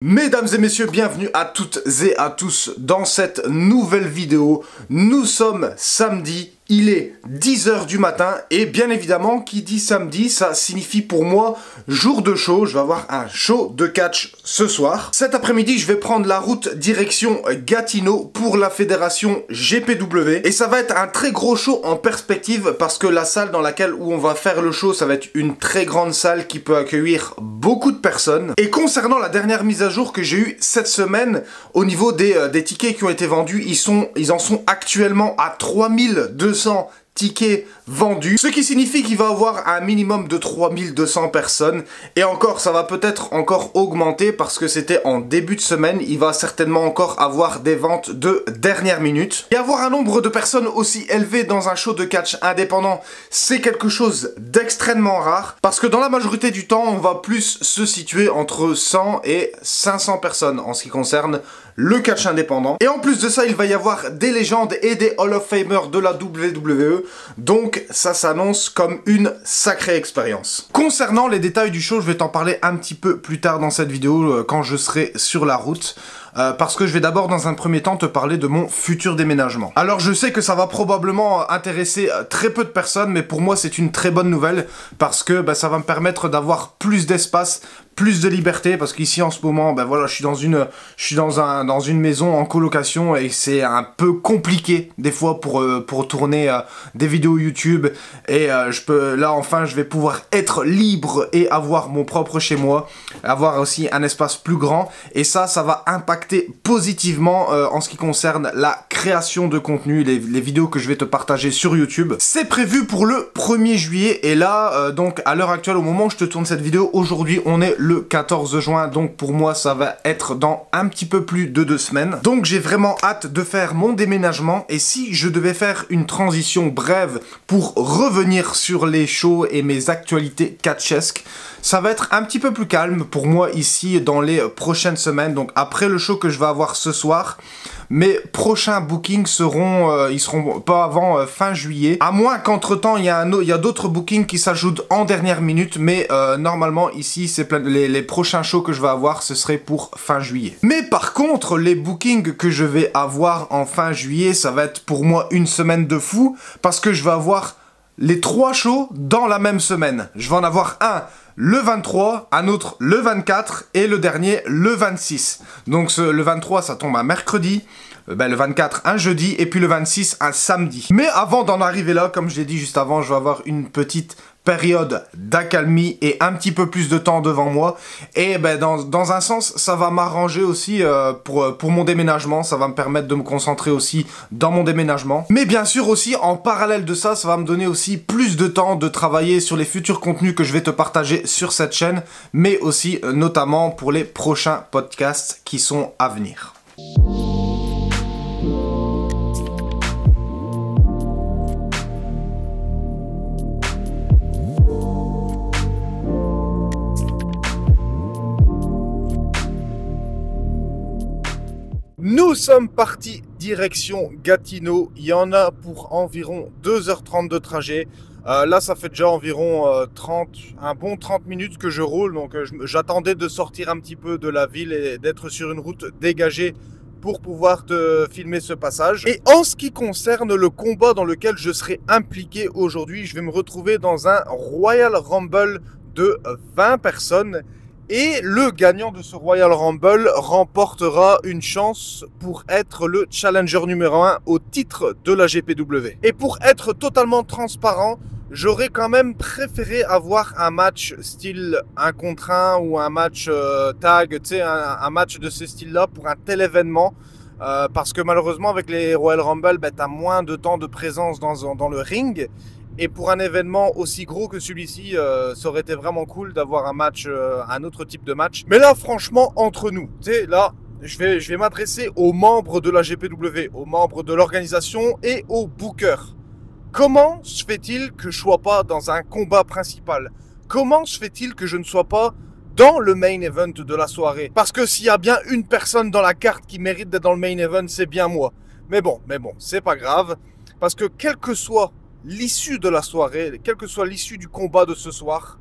Mesdames et messieurs, bienvenue à toutes et à tous dans cette nouvelle vidéo. Nous sommes samedi, il est 10 h du matin et bien évidemment, qui dit samedi, ça signifie pour moi jour de show. Je vais avoir un show de catch ce soir. Cet après-midi, je vais prendre la route direction Gatineau pour la fédération GPW. Et ça va être un très gros show en perspective parce que la salle dans laquelle où on va faire le show, ça va être une très grande salle qui peut accueillir beaucoup de personnes. Et concernant la dernière mise à jour que j'ai eue cette semaine, au niveau des tickets qui ont été vendus, ils en sont actuellement à 3200 tickets vendus, ce qui signifie qu'il va y avoir un minimum de 3200 personnes, et encore, ça va peut-être encore augmenter parce que c'était en début de semaine. Il va certainement encore avoir des ventes de dernière minute, et avoir un nombre de personnes aussi élevé dans un show de catch indépendant, c'est quelque chose d'extrêmement rare, parce que dans la majorité du temps, on va plus se situer entre 100 et 500 personnes en ce qui concerne le catch indépendant. Et en plus de ça, il va y avoir des légendes et des Hall of Famers de la WWE, donc ça s'annonce comme une sacrée expérience. Concernant les détails du show, je vais t'en parler un petit peu plus tard dans cette vidéo, quand je serai sur la route. Parce que je vais d'abord dans un premier temps te parler de mon futur déménagement. Alors je sais que ça va probablement intéresser très peu de personnes, mais pour moi c'est une très bonne nouvelle parce que ça va me permettre d'avoir plus d'espace, plus de liberté, parce qu'ici en ce moment, voilà, je suis dans une maison en colocation et c'est un peu compliqué des fois pour tourner des vidéos YouTube, et là enfin je vais pouvoir être libre et avoir mon propre chez moi, avoir aussi un espace plus grand, et ça va impacter positivement en ce qui concerne la création de contenu, les vidéos que je vais te partager sur YouTube. C'est prévu pour le 1er juillet, et là, donc à l'heure actuelle, au moment où je te tourne cette vidéo, aujourd'hui on est le 14 juin, donc pour moi ça va être dans un petit peu plus de 2 semaines. Donc j'ai vraiment hâte de faire mon déménagement, et si je devais faire une transition brève pour revenir sur les shows et mes actualités catchesques, ça va être un petit peu plus calme pour moi ici dans les prochaines semaines. Donc après le show que je vais avoir ce soir, mes prochains bookings ils seront pas avant fin juillet. À moins qu'entre temps il y a d'autres bookings qui s'ajoutent en dernière minute, mais normalement ici c'est les prochains shows que je vais avoir, ce serait pour fin juillet. Mais par contre, les bookings que je vais avoir en fin juillet, ça va être pour moi une semaine de fou, parce que je vais avoir les 3 shows dans la même semaine. Je vais en avoir un le 23, un autre le 24 et le dernier le 26. Donc le 23 ça tombe un mercredi, le 24 un jeudi et puis le 26 un samedi. Mais avant d'en arriver là, comme je l'ai dit juste avant, je vais avoir une petite période d'accalmie et un petit peu plus de temps devant moi, et dans un sens ça va m'arranger aussi pour mon déménagement. Ça va me permettre de me concentrer aussi dans mon déménagement, mais bien sûr aussi en parallèle de ça, ça va me donner aussi plus de temps de travailler sur les futurs contenus que je vais te partager sur cette chaîne, mais aussi notamment pour les prochains podcasts qui sont à venir. Nous sommes partis direction Gatineau. Il y en a pour environ 2h30 de trajet. Là, ça fait déjà environ un bon 30 minutes que je roule. Donc, j'attendais de sortir un petit peu de la ville et d'être sur une route dégagée pour pouvoir te filmer ce passage. Et en ce qui concerne le combat dans lequel je serai impliqué aujourd'hui, je vais me retrouver dans un Royal Rumble de 20 personnes. Et le gagnant de ce Royal Rumble remportera une chance pour être le challenger numéro 1 au titre de la GPW. Et pour être totalement transparent, j'aurais quand même préféré avoir un match style 1 contre 1 ou un match tag, tu sais, un match de ce style-là pour un tel événement. Parce que malheureusement, avec les Royal Rumble, tu as moins de temps de présence dans le ring. Et pour un événement aussi gros que celui-ci, ça aurait été vraiment cool d'avoir un match, un autre type de match. Mais là, franchement, entre nous, tu sais, là, je vais m'adresser aux membres de la GPW, aux membres de l'organisation et aux bookers. Comment se fait-il que je ne sois pas dans un combat principal? Comment se fait-il que je ne sois pas dans le main event de la soirée? Parce que s'il y a bien une personne dans la carte qui mérite d'être dans le main event, c'est bien moi. Mais bon, c'est pas grave. Parce que quel que soit l'issue de la soirée, quelle que soit l'issue du combat de ce soir,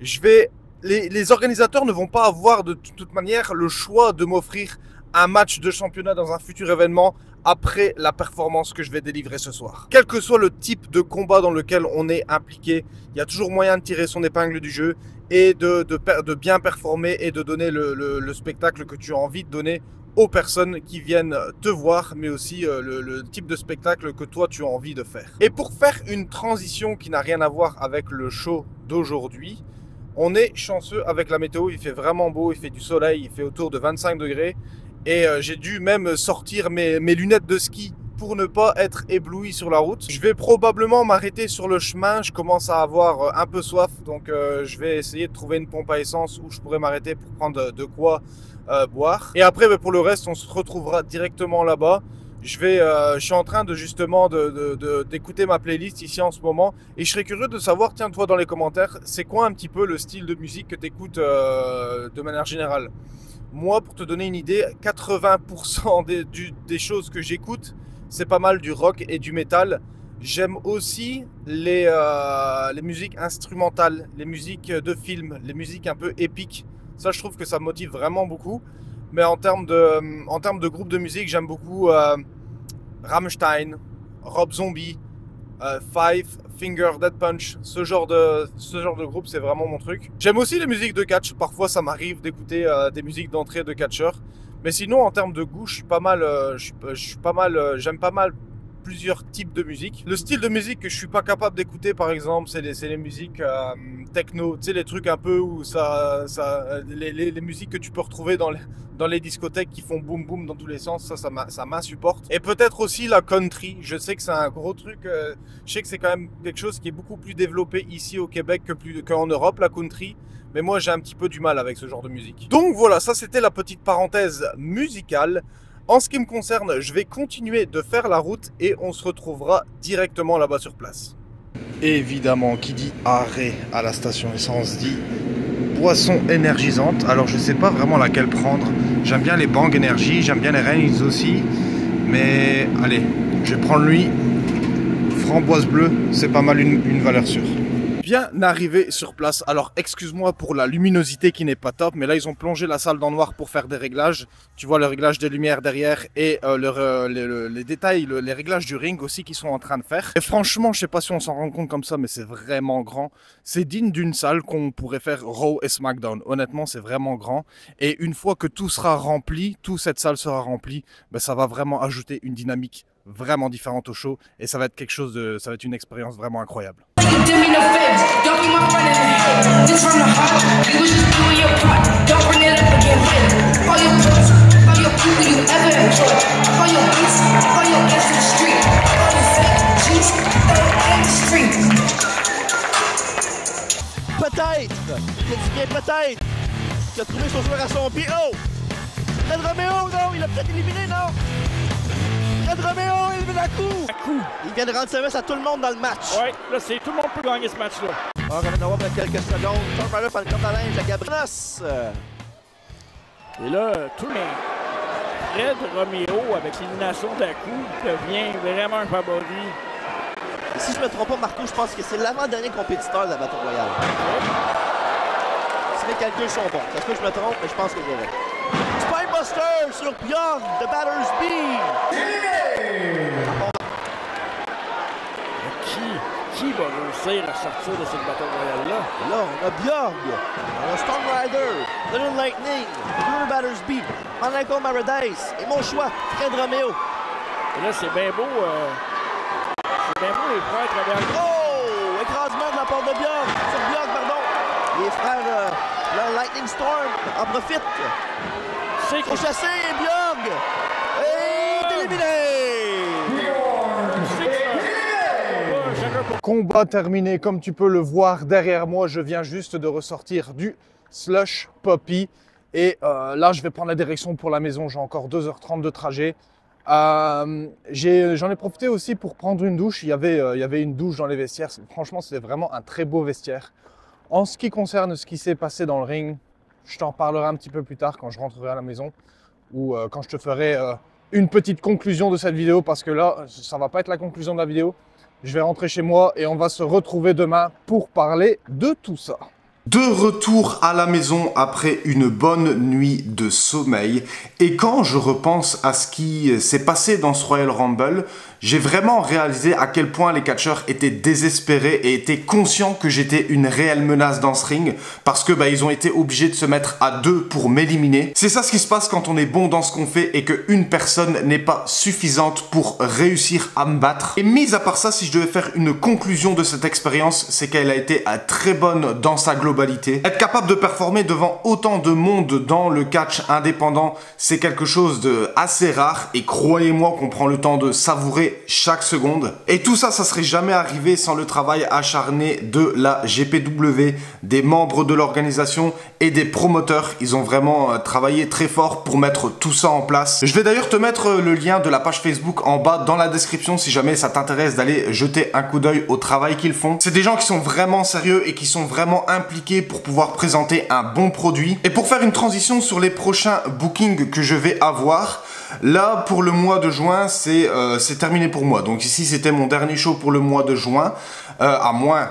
je vais les organisateurs ne vont pas avoir de toute manière le choix de m'offrir un match de championnat dans un futur événement après la performance que je vais délivrer ce soir. Quel que soit le type de combat dans lequel on est impliqué, il y a toujours moyen de tirer son épingle du jeu et de bien performer et de donner le spectacle que tu as envie de donner aux personnes qui viennent te voir, mais aussi le type de spectacle que toi tu as envie de faire. Et pour faire une transition qui n'a rien à voir avec le show d'aujourd'hui, on est chanceux avec la météo, il fait vraiment beau, il fait du soleil, il fait autour de 25 degrés. Et j'ai dû même sortir mes lunettes de ski pour ne pas être ébloui sur la route. Je vais probablement m'arrêter sur le chemin, je commence à avoir un peu soif, donc je vais essayer de trouver une pompe à essence où je pourrais m'arrêter pour prendre de quoi boire. Et après, pour le reste, on se retrouvera directement là-bas. Je suis en train de justement d'écouter ma playlist ici en ce moment et je serais curieux de savoir, tiens, toi dans les commentaires, c'est quoi un petit peu le style de musique que tu écoutes de manière générale. Moi, pour te donner une idée, 80% des choses que j'écoute, c'est pas mal du rock et du métal. J'aime aussi les musiques instrumentales, les musiques de films, les musiques un peu épiques. Ça, je trouve que ça me motive vraiment beaucoup. Mais en termes de groupe de musique, j'aime beaucoup Rammstein, Rob Zombie, Five Finger Death Punch, ce genre de groupe, c'est vraiment mon truc. J'aime aussi les musiques de catch, parfois ça m'arrive d'écouter des musiques d'entrée de catcheurs. Mais sinon, en termes de goût, j'aime pas mal plusieurs types de musique. Le style de musique que je suis pas capable d'écouter, par exemple, c'est les musiques techno, tu sais, les trucs un peu où les musiques que tu peux retrouver dans les discothèques qui font boum boum dans tous les sens, ça m'insupporte. Et peut-être aussi la country, je sais que c'est un gros truc, je sais que c'est quand même quelque chose qui est beaucoup plus développé ici au Québec qu'en Europe, la country. Mais moi, j'ai un petit peu du mal avec ce genre de musique. Donc voilà, ça c'était la petite parenthèse musicale. En ce qui me concerne, je vais continuer de faire la route et on se retrouvera directement là-bas sur place. Évidemment, qui dit arrêt à la station essence dit boisson énergisante. Alors je sais pas vraiment laquelle prendre. J'aime bien les Bang Energy, j'aime bien les Reigns aussi. Mais allez, je vais prendre lui. Framboise bleue, c'est pas mal une valeur sûre. Bien arrivé sur place. Alors excuse-moi pour la luminosité qui n'est pas top, mais là ils ont plongé la salle dans le noir pour faire des réglages. Tu vois le réglage des lumières derrière et les détails, les réglages du ring aussi qu'ils sont en train de faire. Et franchement, je sais pas si on s'en rend compte comme ça, mais c'est vraiment grand. C'est digne d'une salle qu'on pourrait faire Raw et SmackDown. Honnêtement, c'est vraiment grand. Et une fois que tout sera rempli, toute cette salle sera remplie, ben, ça va vraiment ajouter une dynamique vraiment différente au show et ça va être ça va être une expérience vraiment incroyable. Peut-être, je dis bien peut-être, qu'il a trouvé son joueur à son pied. Oh! Fred Roméo, non, il a peut-être éliminé, non? Fred Roméo, il met la coup! Il vient de rendre service à tout le monde dans le match. Ouais, là, tout le monde peut gagner ce match-là. On va avoir dans quelques secondes. Tom Ryder par le corps à linge à Gabriel. Et là, tout le Fred Roméo, avec l'élimination d'Aku, devient vraiment un favori. Et si je me trompe pas, Marco, je pense que c'est l'avant-dernier compétiteur de la Battle Royale. Si mes calculs sont bons. Ça se peut que je me trompe, mais je pense que j'ai raison. Spinebuster sur Bjorn de Battersby. Qui va réussir à sortir de cette Battle Royale-là? Là, on a Bjorn, on a Storm Rider, Little Lightning, Blue Battersby, Monaco Paradise et mon choix, Fred Roméo. Et là, c'est bien beau. C'est bien beau les frères travaillent. Oh! Écrasement de la part de Bjorn, sur Bjorn, pardon. Les frères Lightning Storm en profitent. Au chassé, Bjorn! Et éliminé! Combat terminé, comme tu peux le voir derrière moi, je viens juste de ressortir du Slush Poppy. Et là, je vais prendre la direction pour la maison, j'ai encore 2h30 de trajet. J'en ai profité aussi pour prendre une douche, il y avait une douche dans les vestiaires. Franchement, c'était vraiment un très beau vestiaire. En ce qui concerne ce qui s'est passé dans le ring, je t'en parlerai un petit peu plus tard quand je rentrerai à la maison ou quand je te ferai une petite conclusion de cette vidéo parce que là, ça va pas être la conclusion de la vidéo. Je vais rentrer chez moi et on va se retrouver demain pour parler de tout ça. De retour à la maison après une bonne nuit de sommeil, et quand je repense à ce qui s'est passé dans ce Royal Rumble, j'ai vraiment réalisé à quel point les catcheurs étaient désespérés et étaient conscients que j'étais une réelle menace dans ce ring, parce que ils ont été obligés de se mettre à deux pour m'éliminer. C'est ça ce qui se passe quand on est bon dans ce qu'on fait et qu'une personne n'est pas suffisante pour réussir à me battre. Et mis à part ça, si je devais faire une conclusion de cette expérience, c'est qu'elle a été très bonne dans sa globalité. Être capable de performer devant autant de monde dans le catch indépendant, c'est quelque chose de assez rare, et croyez-moi qu'on prend le temps de savourer chaque seconde. Et tout ça, ça serait jamais arrivé sans le travail acharné de la GPW, des membres de l'organisation et des promoteurs. Ils ont vraiment travaillé très fort pour mettre tout ça en place. Je vais d'ailleurs te mettre le lien de la page Facebook en bas dans la description si jamais ça t'intéresse d'aller jeter un coup d'œil au travail qu'ils font. C'est des gens qui sont vraiment sérieux et qui sont vraiment impliqués pour pouvoir présenter un bon produit. Et pour faire une transition sur les prochains bookings que je vais avoir, là pour le mois de juin c'est terminé pour moi. Donc ici c'était mon dernier show pour le mois de juin, à moins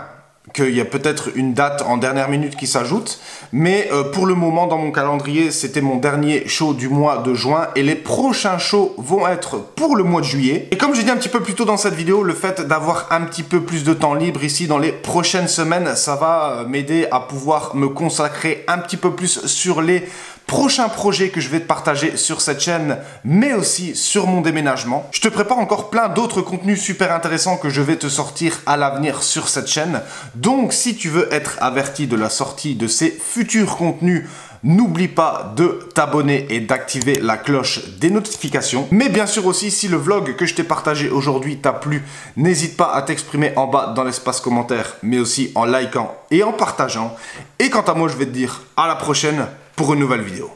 qu'il y a peut-être une date en dernière minute qui s'ajoute, mais pour le moment dans mon calendrier c'était mon dernier show du mois de juin, et les prochains shows vont être pour le mois de juillet. Et comme j'ai dit un petit peu plus tôt dans cette vidéo, le fait d'avoir un petit peu plus de temps libre ici dans les prochaines semaines, ça va m'aider à pouvoir me consacrer un petit peu plus sur les prochains projets que je vais te partager sur cette chaîne, mais aussi sur mon déménagement. Je te prépare encore plein d'autres contenus super intéressants que je vais te sortir à l'avenir sur cette chaîne. Donc si tu veux être averti de la sortie de ces futurs contenus, n'oublie pas de t'abonner et d'activer la cloche des notifications. Mais bien sûr aussi, si le vlog que je t'ai partagé aujourd'hui t'a plu, n'hésite pas à t'exprimer en bas dans l'espace commentaire, mais aussi en likant et en partageant. Et quant à moi, je vais te dire à la prochaine pour une nouvelle vidéo.